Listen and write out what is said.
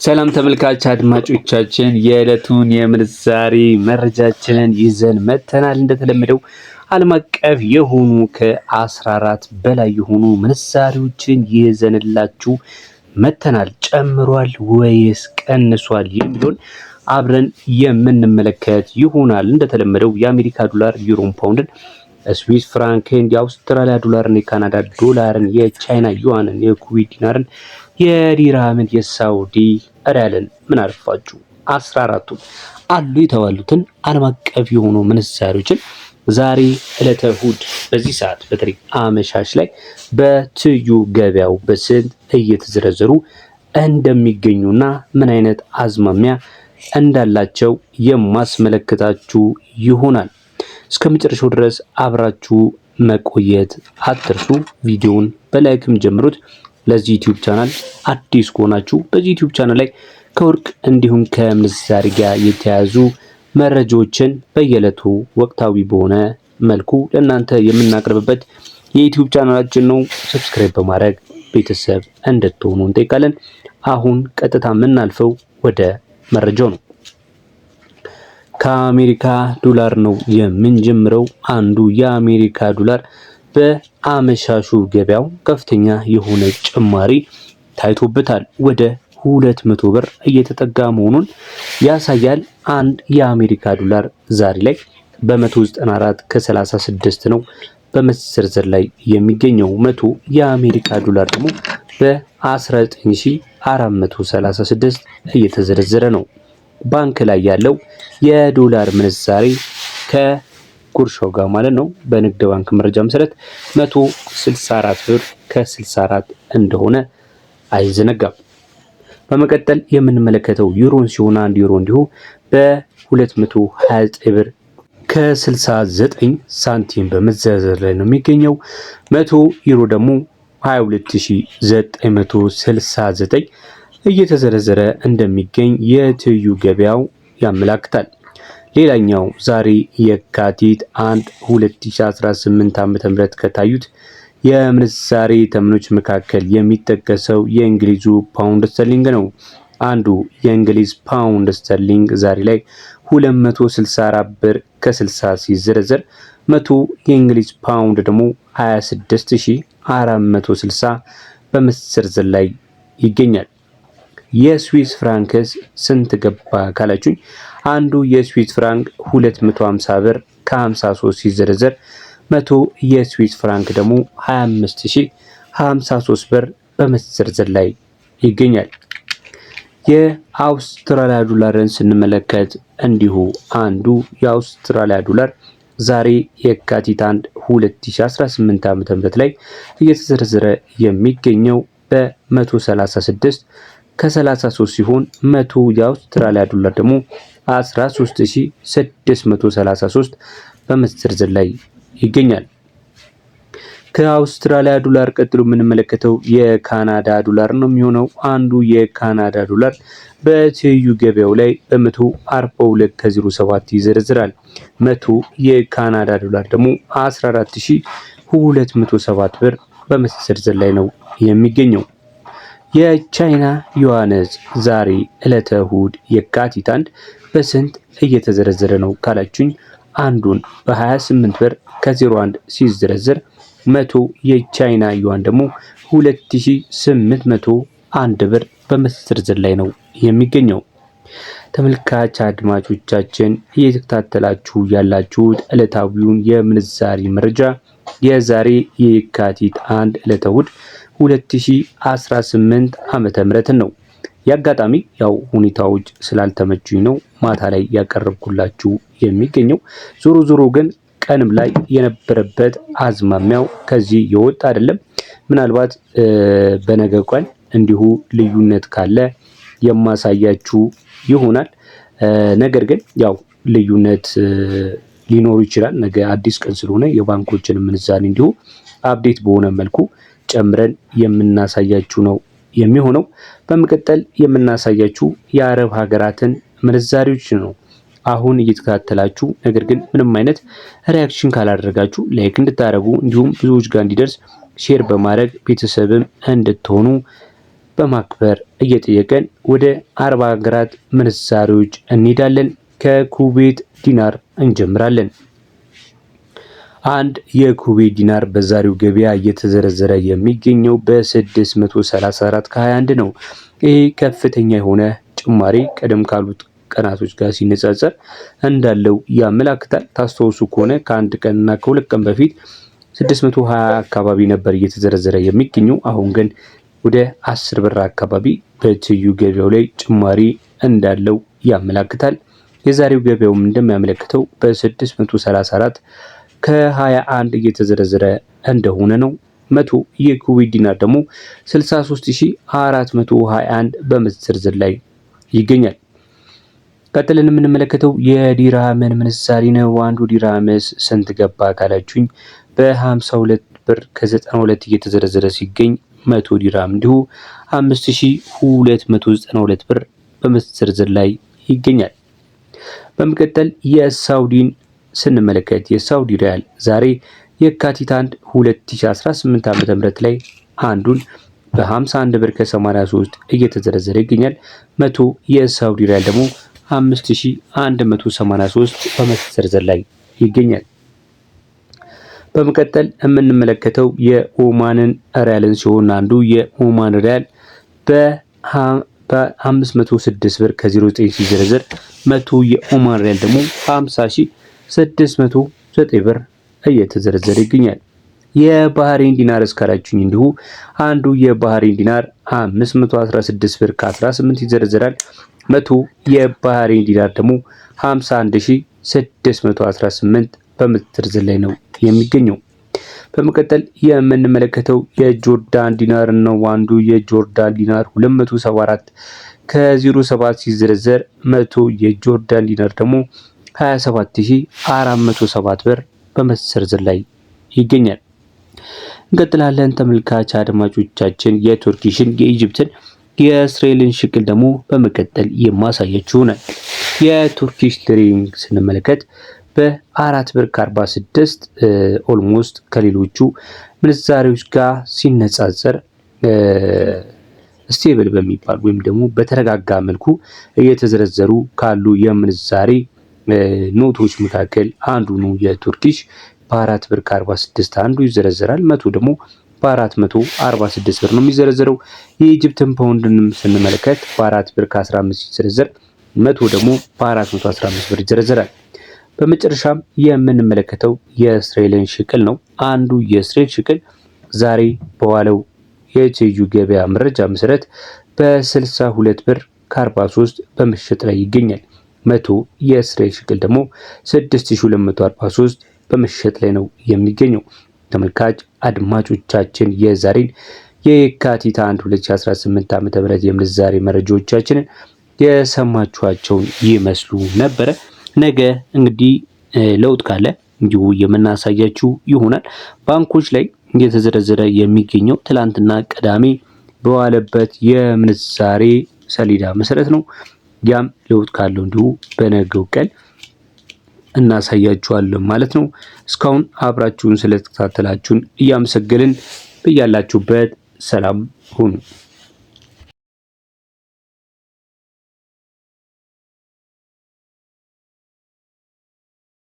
ሰላም ተመልካች አድማጮቻችን የዕለቱን የምንዛሬ መረጃችንን ይዘን መተናል። እንደተለመደው ዓለም አቀፍ የሆኑ ከ14 በላይ የሆኑ ምንዛሬዎችን ይዘንላችሁ መተናል። ጨምሯል ወይስ ቀንሷል የሚለውን አብረን የምንመለከት ይሆናል። እንደተለመደው የአሜሪካ ዶላር፣ ዩሮን፣ ፓውንድን፣ ስዊስ ፍራንክን፣ የአውስትራሊያ ዶላርን፣ የካናዳ ዶላርን፣ የቻይና ዩዋንን፣ የኩዌት ዲናርን፣ የዲራምን፣ የሳውዲ ሪያልን ምን አልፋችሁ 14ቱ አሉ የተባሉትን ዓለም አቀፍ የሆኑ ምንዛሬዎችን ዛሬ ዕለተ እሁድ በዚህ ሰዓት በተለይ አመሻሽ ላይ በትዩ ገበያው በስንት እየተዘረዘሩ እንደሚገኙና ምን አይነት አዝማሚያ እንዳላቸው የማስመለከታችሁ ይሆናል። እስከ መጨረሻው ድረስ አብራችሁ መቆየት አትርሱ። ቪዲዮውን በላይክም ጀምሩት። ለዚህ ዩቲዩብ ቻናል አዲስ ከሆናችሁ በዚህ ዩቲዩብ ቻናል ላይ ከወርቅ እንዲሁም ከምንዛሬ ጋር የተያዙ መረጃዎችን በየዕለቱ ወቅታዊ በሆነ መልኩ ለእናንተ የምናቀርብበት የዩቲዩብ ቻናላችን ነው። ሰብስክራይብ በማድረግ ቤተሰብ እንድትሆኑ እንጠይቃለን። አሁን ቀጥታ የምናልፈው ወደ መረጃው ነው። ከአሜሪካ ዶላር ነው የምንጀምረው። አንዱ የአሜሪካ ዶላር በአመሻሹ ገበያው ከፍተኛ የሆነ ጭማሪ ታይቶበታል። ወደ 200 ብር እየተጠጋ መሆኑን ያሳያል። አንድ የአሜሪካ ዶላር ዛሬ ላይ በ194 ከ36 ነው በመዘርዘር ላይ የሚገኘው። 100 የአሜሪካ ዶላር ደግሞ በ19436 እየተዘረዘረ ነው። ባንክ ላይ ያለው የዶላር ምንዛሬ ከጉርሻው ጋር ማለት ነው በንግድ ባንክ መረጃ መሰረት 164 ብር ከ64 እንደሆነ አይዘነጋም። በመቀጠል የምንመለከተው ዩሮን ሲሆን አንድ ዩሮ እንዲሁ በ229 ብር ከ69 ሳንቲም በመዘርዘር ላይ ነው የሚገኘው። 100 ዩሮ ደግሞ 22969 እየተዘረዘረ እንደሚገኝ የትዩ ገበያው ያመላክታል። ሌላኛው ዛሬ የካቲት 1 2018 ዓ.ም ከታዩት የምንዛሬ ተመኖች መካከል የሚጠቀሰው የእንግሊዙ ፓውንድ ስተርሊንግ ነው። አንዱ የእንግሊዝ ፓውንድ ስተርሊንግ ዛሬ ላይ 264 ብር ከ60 ሲዘረዘር 100 የእንግሊዝ ፓውንድ ደግሞ 26460 በመዘርዘር ላይ ይገኛል። የስዊስ ፍራንክስ ስንት ገባ ካላችሁኝ አንዱ የስዊስ ፍራንክ 250 ብር ከ53 ሲዘረዘር 100 የስዊስ ፍራንክ ደግሞ 25053 ብር በመዘርዘር ላይ ይገኛል። የአውስትራሊያ ዶላርን ስንመለከት እንዲሁ አንዱ የአውስትራሊያ ዶላር ዛሬ የካቲት 1 2018 ዓ.ም ላይ እየተዘረዘረ የሚገኘው በ136 ከ33 ሲሆን 100 የአውስትራሊያ ዶላር ደግሞ 13633 በመዘርዘር ላይ ይገኛል። ከአውስትራሊያ ዶላር ቀጥሎ የምንመለከተው የካናዳ ዶላር ነው የሚሆነው። አንዱ የካናዳ ዶላር በትይዩ ገበያው ላይ በ142 ከ07 ይዘረዝራል። 100 የካናዳ ዶላር ደግሞ 14207 ብር በመዘርዘር ላይ ነው የሚገኘው። የቻይና ዩዋንስ ዛሬ ዕለተ እሁድ የካቲት 1 በስንት እየተዘረዘረ ነው ካላችሁኝ አንዱን በ28 ብር ከ01 ሲዘረዘር 100 የቻይና ዩዋን ደግሞ 2801 ብር በመዘርዘር ላይ ነው የሚገኘው። ተመልካች አድማጮቻችን እየተከታተላችሁ ያላችሁት ዕለታዊውን የምንዛሬ መረጃ የዛሬ የካቲት 1 ዕለተ እሁድ 2018 ዓመተ ምህረት ነው። ያጋጣሚ ያው ሁኔታዎች ስላልተመቹኝ ነው ማታ ላይ ያቀረብኩላችሁ የሚገኘው። ዞሮ ግን ቀንም ላይ የነበረበት አዝማሚያው ከዚህ የወጣ አይደለም። ምናልባት በነገ ቀን እንዲሁ ልዩነት ካለ የማሳያችሁ ይሆናል። ነገር ግን ያው ልዩነት ሊኖር ይችላል። ነገ አዲስ ቀን ስለሆነ የባንኮችን ምንዛሬ እንዲሁ አፕዴት በሆነ መልኩ ጨምረን የምናሳያችሁ ነው የሚሆነው። በመቀጠል የምናሳያችሁ የአረብ ሀገራትን ምንዛሬዎች ነው። አሁን እየተከታተላችሁ ነገር ግን ምንም አይነት ሪያክሽን ካላደረጋችሁ ላይክ እንድታደርጉ እንዲሁም ብዙዎች ጋር እንዲደርስ ሼር በማድረግ ቤተሰብም እንድትሆኑ በማክበር እየጠየቀን ወደ አረብ ሀገራት ምንዛሬዎች እንሄዳለን። ከኩዌት ዲናር እንጀምራለን። አንድ የኩዌት ዲናር በዛሬው ገበያ እየተዘረዘረ የሚገኘው በ634 ከ21 ነው። ይህ ከፍተኛ የሆነ ጭማሪ ቀደም ካሉት ቀናቶች ጋር ሲነጻጸር እንዳለው ያመላክታል። ታስተውሱ ከሆነ ከአንድ ቀንና ከሁለት ቀን በፊት 620 አካባቢ ነበር እየተዘረዘረ የሚገኘው። አሁን ግን ወደ 10 ብር አካባቢ በትይዩ ገበያው ላይ ጭማሪ እንዳለው ያመላክታል። የዛሬው ገበያውም እንደሚያመለክተው በ634 ከ21 እየተዘረዘረ እንደሆነ ነው። 100 የኩዌት ዲናር ደግሞ 63421 በመዘርዘር ላይ ይገኛል። ቀጥለን የምንመለከተው የዲርሃምን ምንዛሬ ነው። አንዱ ዲርሃምስ ስንት ገባ ካላችሁኝ በ52 ብር ከ92 እየተዘረዘረ ሲገኝ 100 ዲርሃም እንዲሁ 5292 ብር በመዘርዘር ላይ ይገኛል። በመቀጠል የሳውዲን ስንመለከት የሳውዲ ሪያል ዛሬ የካቲት 1 2018 ዓ.ም ላይ አንዱን በ51 ብር ከ83 እየተዘረዘረ ይገኛል። 100 የሳውዲ ሪያል ደግሞ 5183 በመዘርዘር ላይ ይገኛል። በመቀጠል የምንመለከተው የኦማንን ሪያልን ሲሆን አንዱ የኦማን ሪያል በ506 ብር ከ09 ሲዘረዘር 100 የኦማን ሪያል ደግሞ 50609 ብር እየተዘረዘረ ይገኛል። የባህሬን ዲናር እስካላችሁኝ እንዲሁ አንዱ የባህሬን ዲናር 516 ብር ከ18 ይዘረዘራል። 100 የባህሬን ዲናር ደግሞ 51618 በመዘርዘር ላይ ነው የሚገኘው። በመቀጠል የምንመለከተው የጆርዳን ዲናር ነው። አንዱ የጆርዳን ዲናር 274 ከ07 ሲዘረዘር 100 የጆርዳን ዲናር ደግሞ 27407 ብር በመዘርዘር ላይ ይገኛል። እንቀጥላለን ተመልካች አድማጮቻችን የቱርኪሽን፣ የኢጅፕትን፣ የእስራኤልን ሽቅል ደግሞ በመቀጠል የማሳያችሁ ነው። የቱርኪሽ ሊሬን ስንመለከት በ4 ብር ከ46 ኦልሞስት ከሌሎቹ ምንዛሬዎች ጋር ሲነጻጸር ስቴብል በሚባል ወይም ደግሞ በተረጋጋ መልኩ እየተዘረዘሩ ካሉ የምንዛሬ ኖቶች መካከል አንዱ ነው። የቱርኪሽ በ4 ብር ከ46 አንዱ ይዘረዘራል። 100 ደግሞ በ446 ብር ነው የሚዘረዘረው። የኢጅፕትን ፓውንድንም ስንመለከት በ4 ብር ከ15 ሲዘረዘር 100 ደግሞ በ415 ብር ይዘረዘራል። በመጨረሻም የምንመለከተው የእስራኤልን ሽቅል ነው። አንዱ የእስራኤል ሽቅል ዛሬ በዋለው የትይዩ ገበያ መረጃ መሰረት በ62 ብር ከ43 በመሸጥ ላይ ይገኛል። 100 የእስራኤል ሽቅል ደግሞ 6243 በመሸጥ ላይ ነው የሚገኘው። ተመልካች አድማጮቻችን የዛሬን የካቲት 1 2018 ዓ.ም የምንዛሬ መረጃዎቻችንን የሰማችኋቸውን ይመስሉ ነበረ። ነገ እንግዲህ ለውጥ ካለ እንዲሁ የምናሳያችሁ ይሆናል። ባንኮች ላይ እየተዘረዘረ የሚገኘው ትላንትና ቅዳሜ በዋለበት የምንዛሬ ሰሌዳ መሰረት ነው። ያም ለውጥ ካለው እንዲሁ በነገው ቀን እናሳያችኋለን ማለት ነው። እስካሁን አብራችሁን ስለተከታተላችሁን እያመሰገንን በያላችሁበት ሰላም ሁኑ።